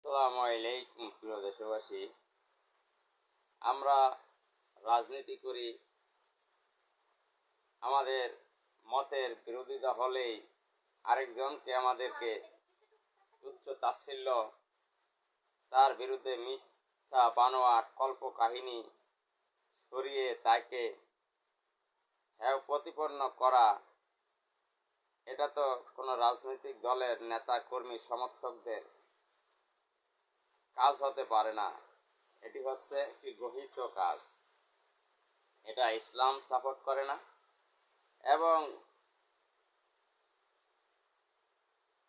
আসসালামু আলাইকুম প্রিয় দেশবাসী। আমরা রাজনীতি করি, আমাদের মতের বিরোধিতা হলেই আরেকজনকে আমাদেরকে তুচ্ছ তাচ্ছিল্য, তার বিরুদ্ধে মিথ্যা বানোয়াট কল্প কাহিনী ছড়িয়ে তাকে হেয় প্রতিপন্ন করা, এটা তো কোনো রাজনৈতিক দলের নেতা কর্মী সমর্থকদের কাজ হতে পারে না। এটি হচ্ছে একটি গৃহীত কাজ, এটা ইসলাম সাপোর্ট করে না এবং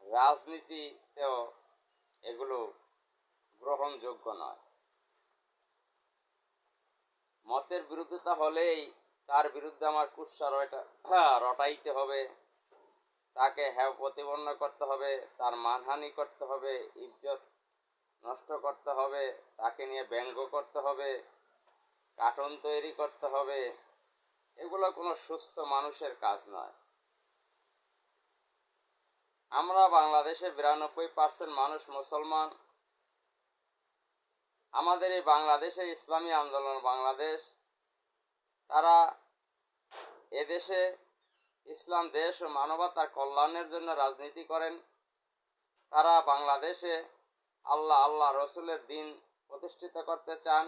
রাজনীতিতেও এগুলো গ্রহণযোগ্য নয়। মতের বিরোধিতা হলেই তার বিরুদ্ধে আমার কুৎসা রটাইতে হবে, তাকে হেয় প্রতিপন্ন করতে হবে, তার মানহানি করতে হবে, ইজ্জত নষ্ট করতে হবে, তাকে নিয়ে ব্যঙ্গ করতে হবে, কার্টুন তৈরি করতে হবে। এগুলো কোনো সুস্থ মানুষের কাজ নয়। আমরা বাংলাদেশে 92% মানুষ মুসলমান। আমাদের এই বাংলাদেশে ইসলামী আন্দোলন বাংলাদেশ, তারা এদেশে ইসলাম দেশ ও মানবতার কল্যাণের জন্য রাজনীতি করেন। তারা বাংলাদেশে আল্লাহ রসুলের দিন প্রতিষ্ঠিত করতে চান,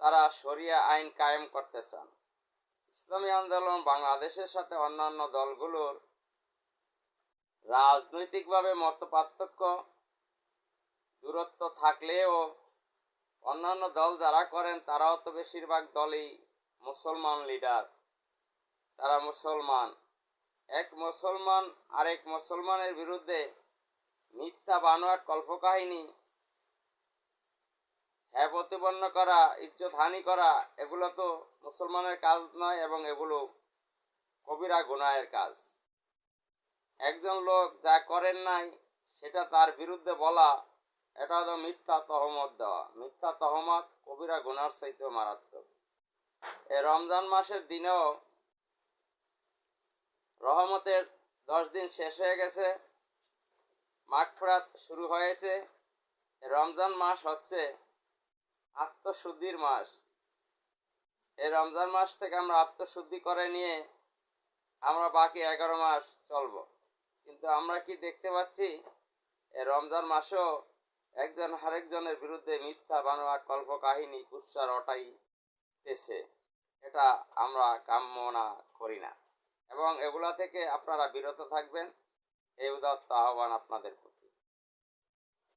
তারা শরিয়া আইন কায়েম করতে চান। ইসলামী আন্দোলন বাংলাদেশের সাথে অন্যান্য দলগুলোর রাজনৈতিকভাবে মতপার্থক্য দূরত্ব থাকলেও অন্যান্য দল যারা করেন তারাও তো বেশিরভাগ দলই মুসলমান লিডার, তারা মুসলমান। এক মুসলমান আরেক মুসলমানের বিরুদ্ধে মিথ্যা বানোয়াট কল্পকাহিনী, হ্যাঁ প্রতিপন্ন করা, ইজ্জত হানি করা, এগুলো তো মুসলমানের কাজ নয় এবং এগুলো কবিরা গুনাহের কাজ। একজন লোক যা করেন নাই সেটা তার বিরুদ্ধে বলা, এটা হলো মিথ্যা তহমত দেওয়া। মিথ্যা তহমত কবিরা গুনার চাইতেও মারাত্মক। এই রমজান মাসের দিনেও রহমতের 10 দিন শেষ হয়ে গেছে, মাগফিরাত শুরু হয়েছে। রমজান মাস হচ্ছে আত্মশুদ্ধির মাস। এই রমজান মাস থেকে আমরা আত্মশুদ্ধি করে নিয়ে আমরা বাকি 11 মাস চলব। কিন্তু আমরা কি দেখতে পাচ্ছি, এই রমজান মাসেও একজন আরেকজনের বিরুদ্ধে মিথ্যা বানোয়াট কল্প কাহিনী কুৎসা রটাইতেছে। এটা আমরা কামনা করি না এবং এগুলা থেকে আপনারা বিরত থাকবেন, এই উদাত্ত আহ্বান আপনাদের।